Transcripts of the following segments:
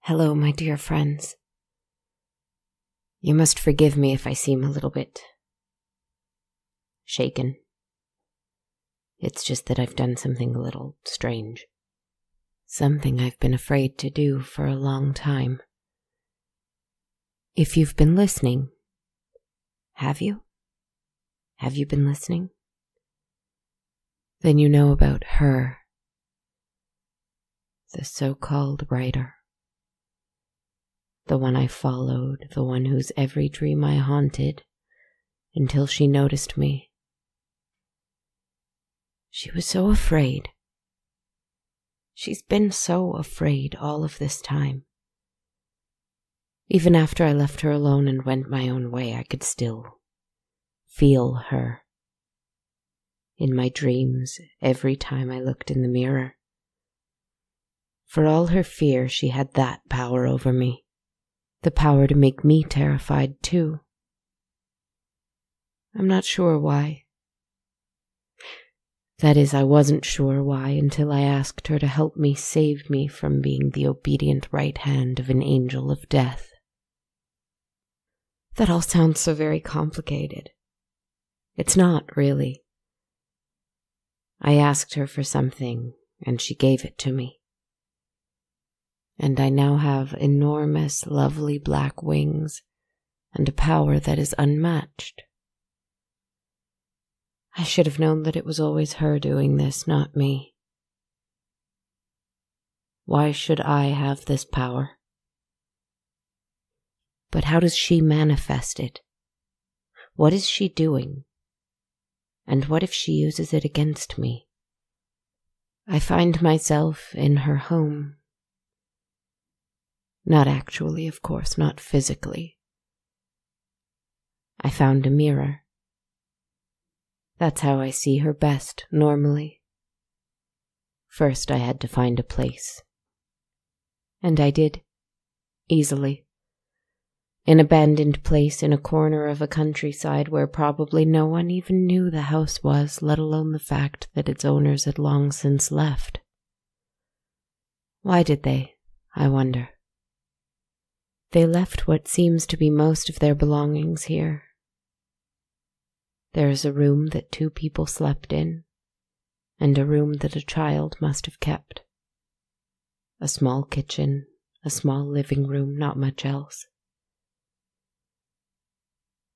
Hello, my dear friends. You must forgive me if I seem a little bit shaken. It's just that I've done something a little strange. Something I've been afraid to do for a long time. If you've been listening, have you? Have you been listening? Then you know about her, the so-called writer. The one I followed, the one whose every dream I haunted, until she noticed me. She was so afraid. She's been so afraid all of this time. Even after I left her alone and went my own way, I could still feel her. In my dreams, every time I looked in the mirror. For all her fear, she had that power over me. The power to make me terrified too. I'm not sure why. That is, I wasn't sure why until I asked her to help me save me from being the obedient right hand of an angel of death. That all sounds so very complicated. It's not, really. I asked her for something, and she gave it to me. And I now have enormous, lovely black wings and a power that is unmatched. I should have known that it was always her doing this, not me. Why should I have this power? But how does she manifest it? What is she doing? And what if she uses it against me? I find myself in her home. Not actually, of course, not physically. I found a mirror. That's how I see her best, normally. First, I had to find a place. And I did, easily. An abandoned place in a corner of a countryside where probably no one even knew the house was, let alone the fact that its owners had long since left. Why did they, I wonder? They left what seems to be most of their belongings here. There is a room that 2 people slept in, and a room that a child must have kept. A small kitchen, a small living room, not much else.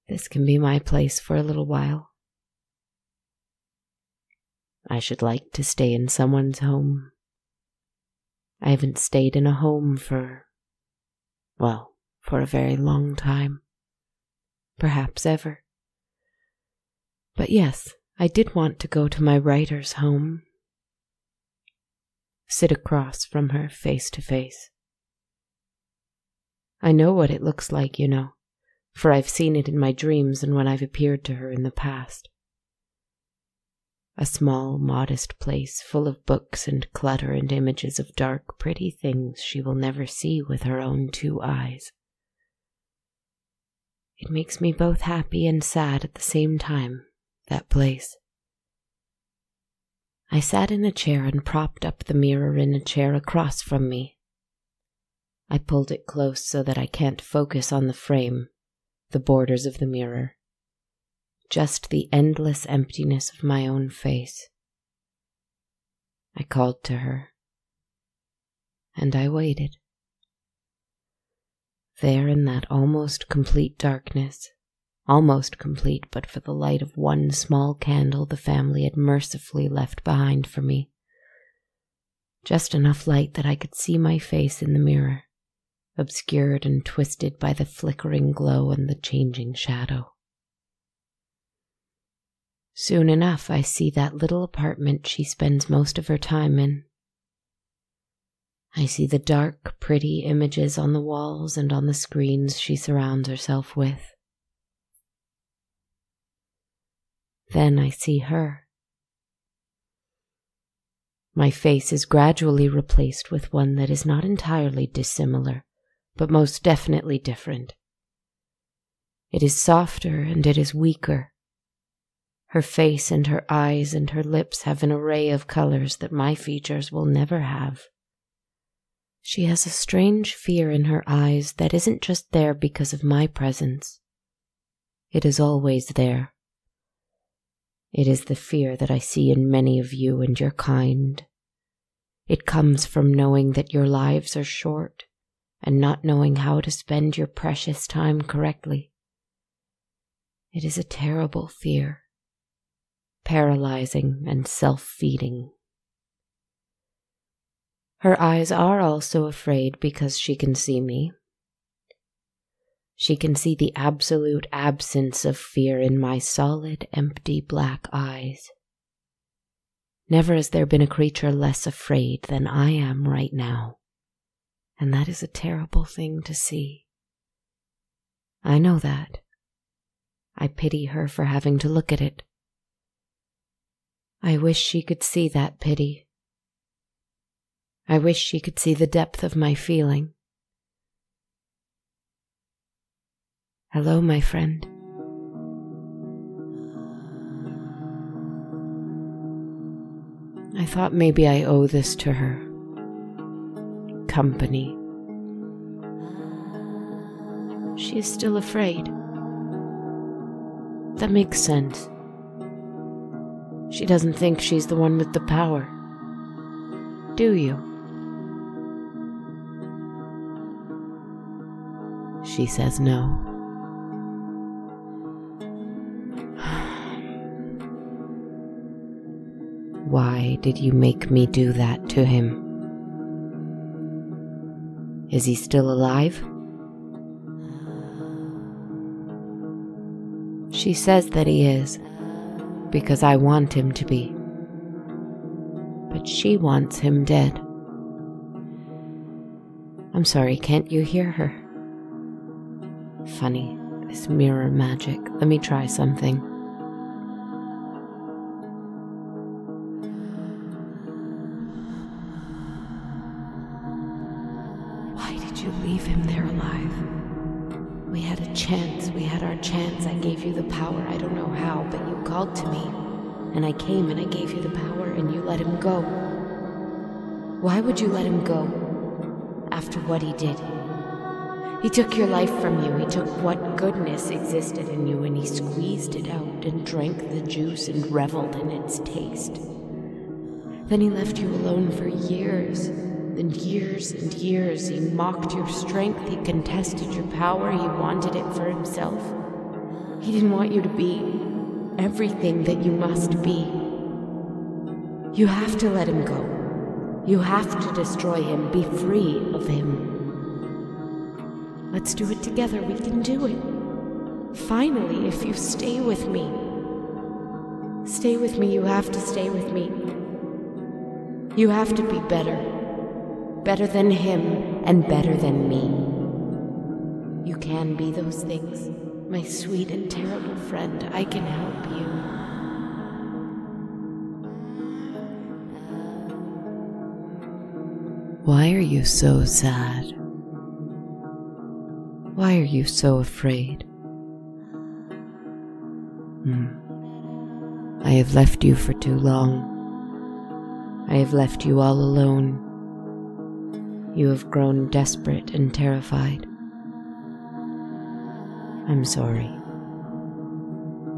This can be my place for a little while. I should like to stay in someone's home. I haven't stayed in a home for a very long time. Perhaps ever. But yes, I did want to go to my writer's home. Sit across from her face to face. I know what it looks like, you know, for I've seen it in my dreams and when I've appeared to her in the past. A small, modest place full of books and clutter and images of dark, pretty things she will never see with her own 2 eyes. It makes me both happy and sad at the same time, that place. I sat in a chair and propped up the mirror in a chair across from me. I pulled it close so that I can't focus on the frame, the borders of the mirror. Just the endless emptiness of my own face. I called to her, and I waited. There in that almost complete darkness, almost complete but for the light of 1 small candle the family had mercifully left behind for me. Just enough light that I could see my face in the mirror, obscured and twisted by the flickering glow and the changing shadow. Soon enough, I see that little apartment she spends most of her time in. I see the dark, pretty images on the walls and on the screens she surrounds herself with. Then I see her. My face is gradually replaced with one that is not entirely dissimilar, but most definitely different. It is softer and it is weaker. Her face and her eyes and her lips have an array of colors that my features will never have. She has a strange fear in her eyes that isn't just there because of my presence. It is always there. It is the fear that I see in many of you and your kind. It comes from knowing that your lives are short and not knowing how to spend your precious time correctly. It is a terrible fear, paralyzing and self-feeding. Her eyes are also afraid because she can see me. She can see the absolute absence of fear in my solid, empty black eyes. Never has there been a creature less afraid than I am right now, and that is a terrible thing to see. I know that. I pity her for having to look at it. I wish she could see that pity. I wish she could see the depth of my feeling. Hello, my friend. I thought maybe I owe this to her. Company. She is still afraid. That makes sense. She doesn't think she's the one with the power. Do you? She says no. Why did you make me do that to him? Is he still alive? She says that he is, because I want him to be. But she wants him dead. I'm sorry, can't you hear her? Funny, this mirror magic. Let me try something. Why did you leave him there alive? We had a chance, we had our chance. I gave you the power, I don't know how, but you called to me. And I came and I gave you the power and you let him go. Why would you let him go after what he did? He took your life from you. He took what goodness existed in you and he squeezed it out and drank the juice and reveled in its taste. Then he left you alone for years. Then years and years he mocked your strength. He contested your power. He wanted it for himself. He didn't want you to be everything that you must be. You have to let him go. You have to destroy him. Be free of him. Let's do it together. We can do it. Finally, if you stay with me. Stay with me. You have to stay with me. You have to be better. Better than him and better than me. You can be those things. My sweet and terrible friend, I can help you. Why are you so sad? Why are you so afraid? I have left you for too long. I have left you all alone. You have grown desperate and terrified. I'm sorry.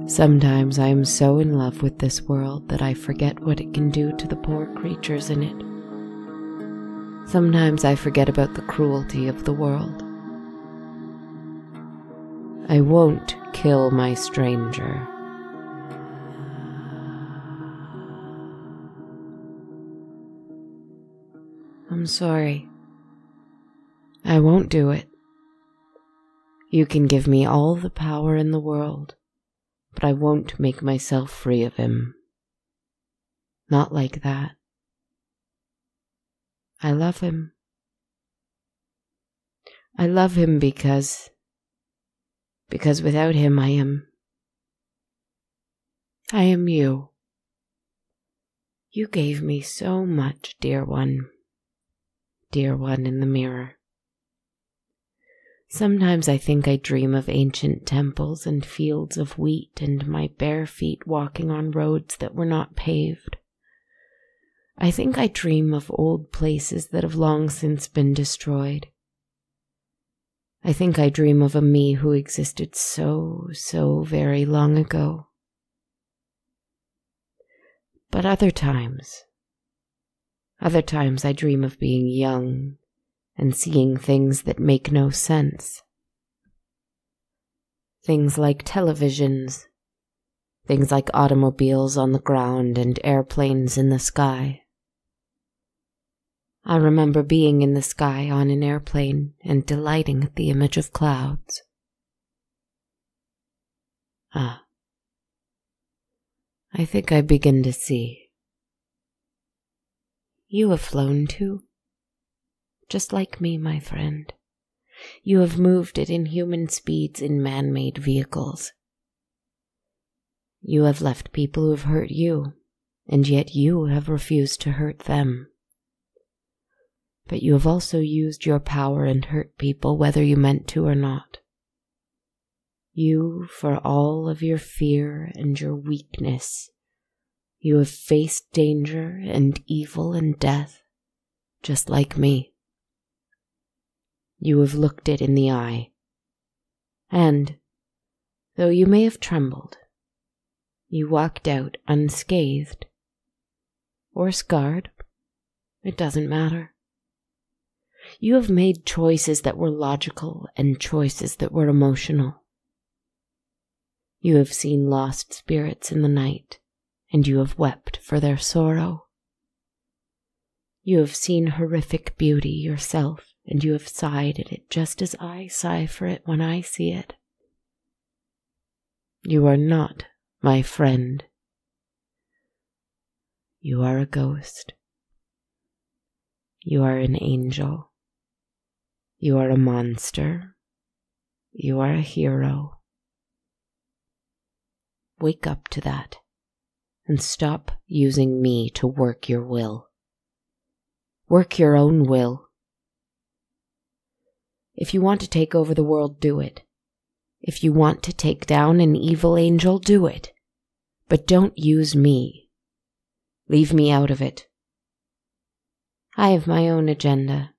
Sometimes I am so in love with this world that I forget what it can do to the poor creatures in it. Sometimes I forget about the cruelty of the world. I won't kill my stranger. I'm sorry. I won't do it. You can give me all the power in the world, but I won't make myself free of him. Not like that. I love him. I love him because without him I am you. You gave me so much, dear one in the mirror. Sometimes I think I dream of ancient temples and fields of wheat and my bare feet walking on roads that were not paved. I think I dream of old places that have long since been destroyed. I think I dream of a me who existed so very long ago. But other times I dream of being young and seeing things that make no sense. Things like televisions, things like automobiles on the ground and airplanes in the sky. I remember being in the sky on an airplane and delighting at the image of clouds. I think I begin to see. You have flown too, just like me, my friend. You have moved at inhuman speeds in man-made vehicles. You have left people who have hurt you, and yet you have refused to hurt them. But you have also used your power and hurt people whether you meant to or not. You, for all of your fear and your weakness, you have faced danger and evil and death, just like me. You have looked it in the eye, and, though you may have trembled, you walked out unscathed, or scarred, it doesn't matter. You have made choices that were logical and choices that were emotional. You have seen lost spirits in the night, and you have wept for their sorrow. You have seen horrific beauty yourself, and you have sighed at it just as I sigh for it when I see it. You are not my friend. You are a ghost. You are an angel. You are a monster. You are a hero. Wake up to that, and stop using me to work your will. Work your own will. If you want to take over the world, do it. If you want to take down an evil angel, do it. But don't use me. Leave me out of it. I have my own agenda.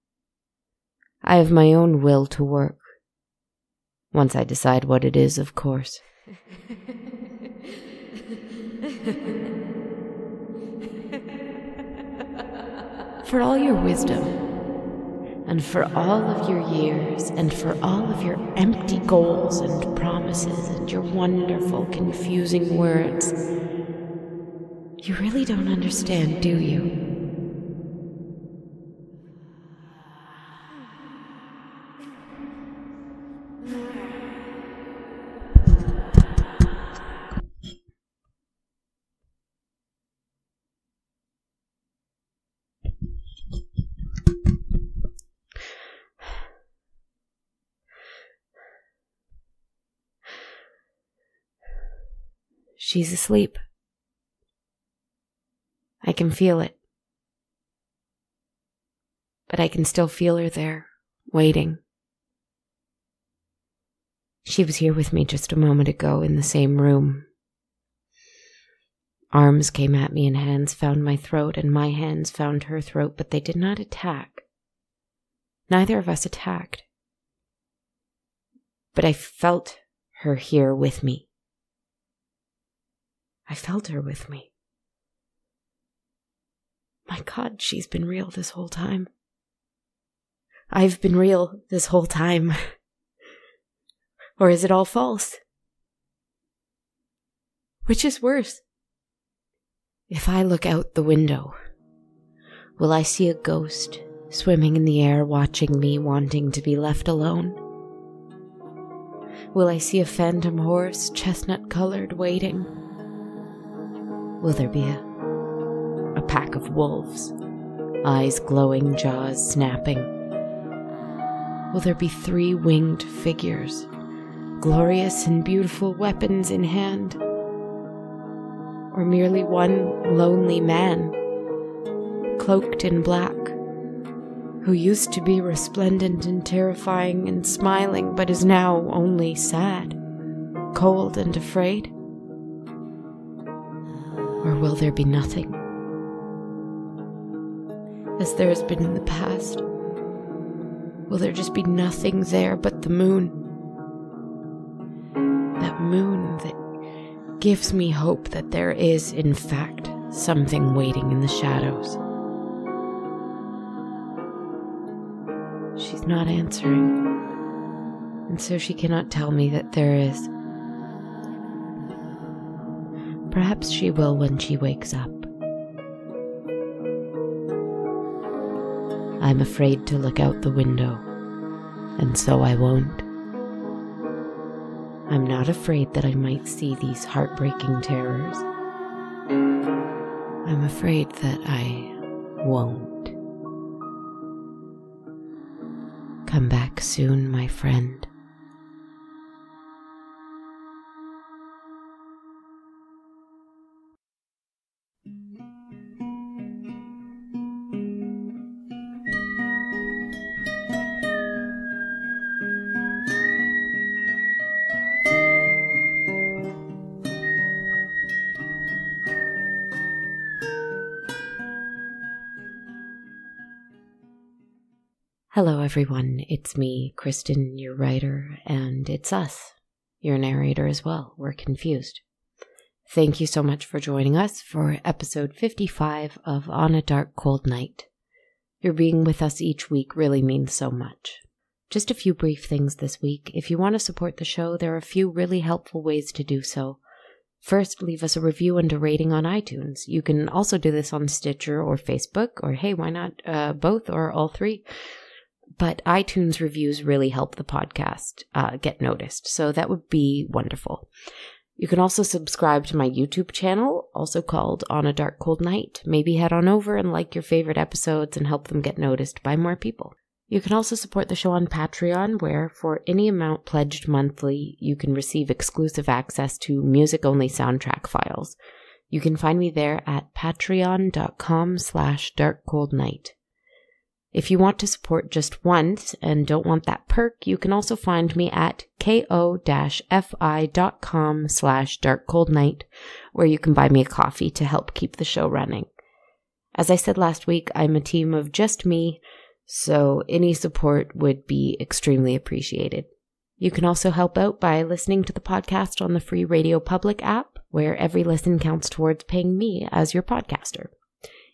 I have my own will to work. Once I decide what it is, of course. For all your wisdom, and for all of your years, and for all of your empty goals and promises, and your wonderful, confusing words, you really don't understand, do you? She's asleep. I can feel it. But I can still feel her there, waiting. She was here with me just a moment ago in the same room. Arms came at me and hands found my throat, and my hands found her throat, but they did not attack. Neither of us attacked. But I felt her here with me. I felt her with me. My God, she's been real this whole time. I've been real this whole time. Or is it all false? Which is worse? If I look out the window, will I see a ghost swimming in the air, watching me, wanting to be left alone? Will I see a phantom horse, chestnut-colored, waiting? Will there be a pack of wolves, eyes glowing, jaws snapping? Will there be 3 winged figures, glorious and beautiful, weapons in hand? Or merely one lonely man, cloaked in black, who used to be resplendent and terrifying and smiling, but is now only sad, cold and afraid? Or will there be nothing? as there has been in the past? Will there just be nothing there but the moon? That moon that gives me hope that there is, in fact, something waiting in the shadows. She's not answering, and so she cannot tell me that there is. Perhaps she will when she wakes up. I'm afraid to look out the window, and so I won't. I'm not afraid that I might see these heartbreaking terrors. I'm afraid that I won't. Come back soon, my friend. Hello everyone, it's me, Kristen, your writer, and it's us, your narrator as well. We're confused. Thank you so much for joining us for episode 55 of On a Dark, Cold Night. Your being with us each week really means so much. Just a few brief things this week. If you want to support the show, there are a few really helpful ways to do so. First, leave us a review and a rating on iTunes. You can also do this on Stitcher or Facebook, or hey, why not both or all three? But iTunes reviews really help the podcast get noticed, so that would be wonderful. You can also subscribe to my YouTube channel, also called On a Dark Cold Night. Maybe head on over and like your favorite episodes and help them get noticed by more people. You can also support the show on Patreon, where for any amount pledged monthly, you can receive exclusive access to music-only soundtrack files. You can find me there at patreon.com/darkcoldnight. If you want to support just once and don't want that perk, you can also find me at ko-fi.com/darkcoldnight, where you can buy me a coffee to help keep the show running. As I said last week, I'm a team of just me, so any support would be extremely appreciated. You can also help out by listening to the podcast on the free Radio Public app, where every listen counts towards paying me as your podcaster.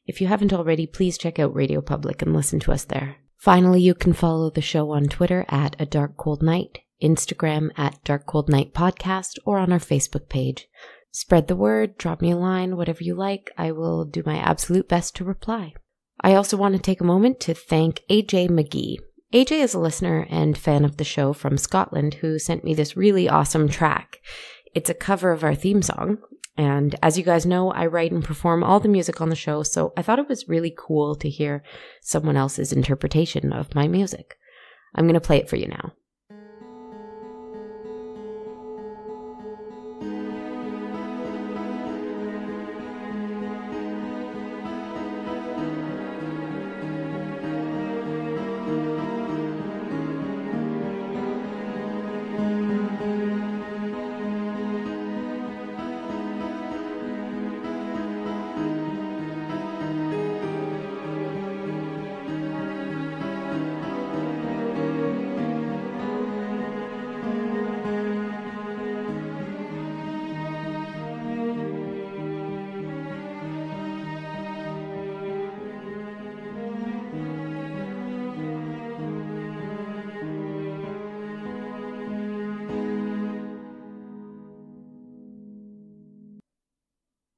If you haven't already, please check out Radio Public and listen to us there. Finally, you can follow the show on Twitter at A Dark Cold Night, Instagram at Dark Cold Night Podcast, or on our Facebook page. Spread the word, drop me a line, whatever you like. I will do my absolute best to reply. I also want to take a moment to thank AJ McGee. AJ is a listener and fan of the show from Scotland who sent me this really awesome track. It's a cover of our theme song. And as you guys know, I write and perform all the music on the show, so I thought it was really cool to hear someone else's interpretation of my music. I'm going to play it for you now.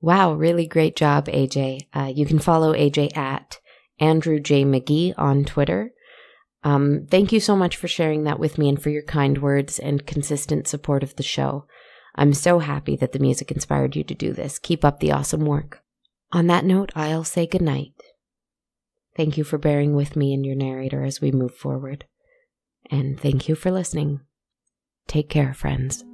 Wow, really great job, AJ. You can follow AJ at Andrew J. McGee on Twitter. Thank you so much for sharing that with me and for your kind words and consistent support of the show. I'm so happy that the music inspired you to do this. Keep up the awesome work. On that note, I'll say goodnight. Thank you for bearing with me and your narrator as we move forward. And thank you for listening. Take care, friends.